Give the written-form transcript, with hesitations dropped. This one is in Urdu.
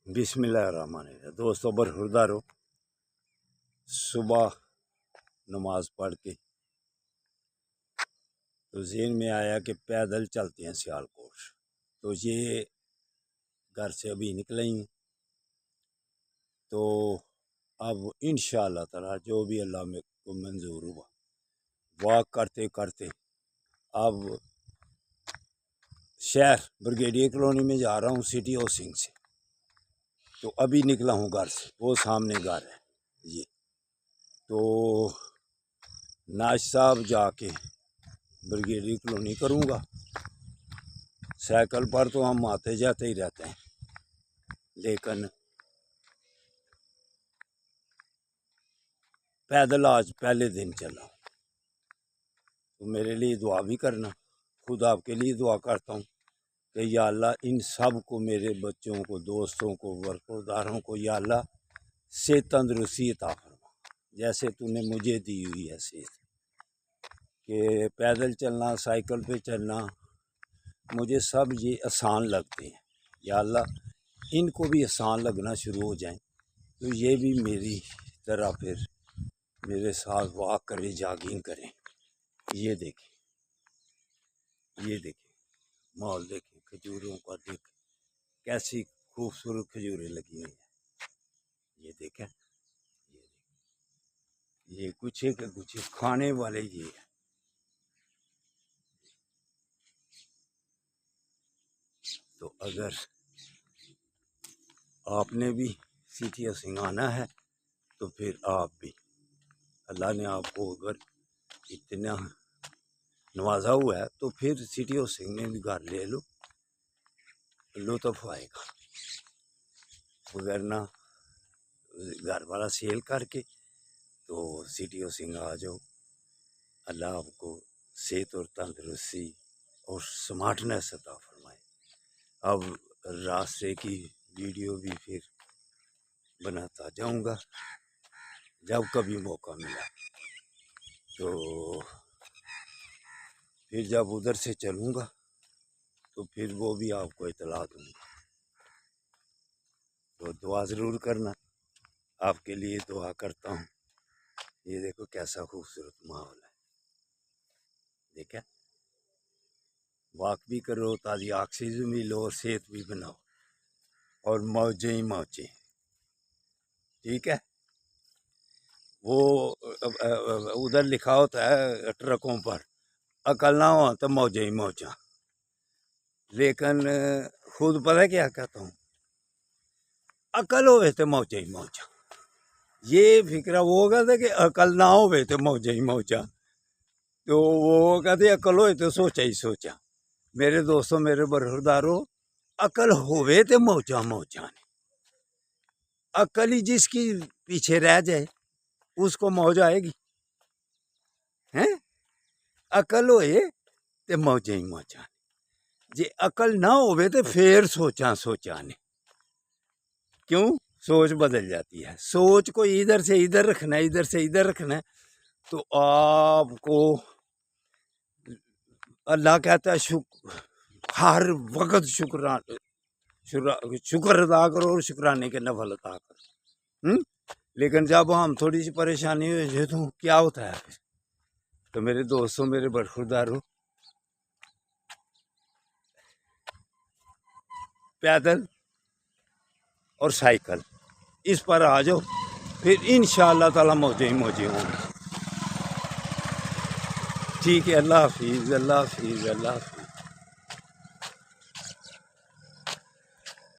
بسم اللہ الرحمن الرحیم۔ دوستو برخوردارو، صبح نماز پڑھ کے تو ذہن میں آیا کہ پیدل چلتے ہیں سیالکوٹ، تو یہ گھر سے ابھی نکلے ہیں، تو اب انشاءاللہ تعالی جو بھی اللہ میں کو منظور ہوا واک کرتے کرتے اب شہر بریگیڈیئر کالونی میں جا رہا ہوں سٹی ہاؤسنگ سے، تو ابھی نکلا ہوں گھر سے، وہ سامنے گھر ہے یہ، تو ناش صاحب جا کے بریگیڈیئر کالونی کروں گا۔ سائیکل پر تو ہم آتے جاتے ہی رہتے ہیں، لیکن پیدل آج پہلے دن چلا ہوں، تو میرے لیے دعا بھی کرنا۔ خود آپ کے لیے دعا کرتا ہوں کہ یا اللہ ان سب کو، میرے بچوں کو، دوستوں کو، برخورداروں کو، یا اللہ صحت تندرستی عطا فرما، جیسے تو نے مجھے دی ہوئی ہے صحت، کہ پیدل چلنا، سائیکل پہ چلنا، مجھے سب یہ آسان لگتے ہیں۔ یا اللہ ان کو بھی آسان لگنا شروع ہو جائیں، تو یہ بھی میری طرح پھر میرے ساتھ واک کریں، جاگنگ کریں۔ یہ دیکھیں ماحول دیکھیں، کھجوروں کا دیکھیں کیسی خوبصورت کھجوریں لگی ہوئی ہیں۔ یہ دیکھیں، یہ گچھے کے گچھے کھانے والے یہ ہیں۔ تو اگر آپ نے بھی سٹی ہاؤسنگ آنا ہے تو پھر آپ بھی، اللہ نے آپ کو اگر اتنا نوازا ہوا ہے تو پھر سٹی ہاؤسنگ میں بھی گھر لے لو، لطف آئے گا، ورنہ گھر والا سیل کر کے تو سٹی ہاؤسنگ آ جاؤ۔ اللہ آپ کو صحت اور تندرستی اور سمارٹنیس عطا فرمائے۔ اب راستے کی ویڈیو بھی پھر بناتا جاؤں گا جب کبھی موقع ملا، تو پھر جب ادھر سے چلوں گا تو پھر وہ بھی آپ کو اطلاع دوں گا۔ تو دعا ضرور کرنا، آپ کے لیے دعا کرتا ہوں۔ یہ دیکھو کیسا خوبصورت ماحول ہے، دیکھیں، واک بھی کرو، تازی آکسیجن بھی لو اور صحت بھی بناؤ، اور موجیں ہی موجیں، ٹھیک ہے۔ وہ ادھر لکھا ہوتا ہے ٹرکوں پر، عقل نہ ہو تو موجیں ہی موجاں، لیکن خود پتہ کیا کہتا ہوں، عقل ہوئے تو موجیں ہی موجاں۔ یہ فکرہ وہ کہتے کہ عقل نہ ہوئے تو موجیں ہی موجاں، تو وہ کہتے عقل ہوئے تو سوچا ہی سوچا۔ میرے دوستوں، میرے برخوردارو، عقل ہوئے تو موجاں موجاں نے، عقل ہی جس کی پیچھے رہ جائے اس کو موج آئے گی، ہیں؟ عقل ہوئے تو موجیں ہی موجاں نے، جی عقل نہ ہوئے تو پھر سوچا نے، کیوں؟ سوچ بدل جاتی ہے، سوچ کو ادھر سے ادھر رکھنا ہے، ادھر سے ادھر رکھنا ہے، تو آپ کو اللہ کہتا ہے ہر وقت شکر ادا کرو اور شکرانے کے نفل عطا کرو۔ لیکن جب ہم تھوڑی سی پریشانی ہو جائے تو کیا ہوتا ہے پھر؟ تو میرے دوستوں، میرے برخوردارو، پیدل اور سائیکل اس پر آ جاؤ، پھر انشاءاللہ تعالی موجیں ہی موجیں ہوں گی۔ ٹھیک ہے، اللہ حافظ، اللہ حافظ، اللہ حافظ۔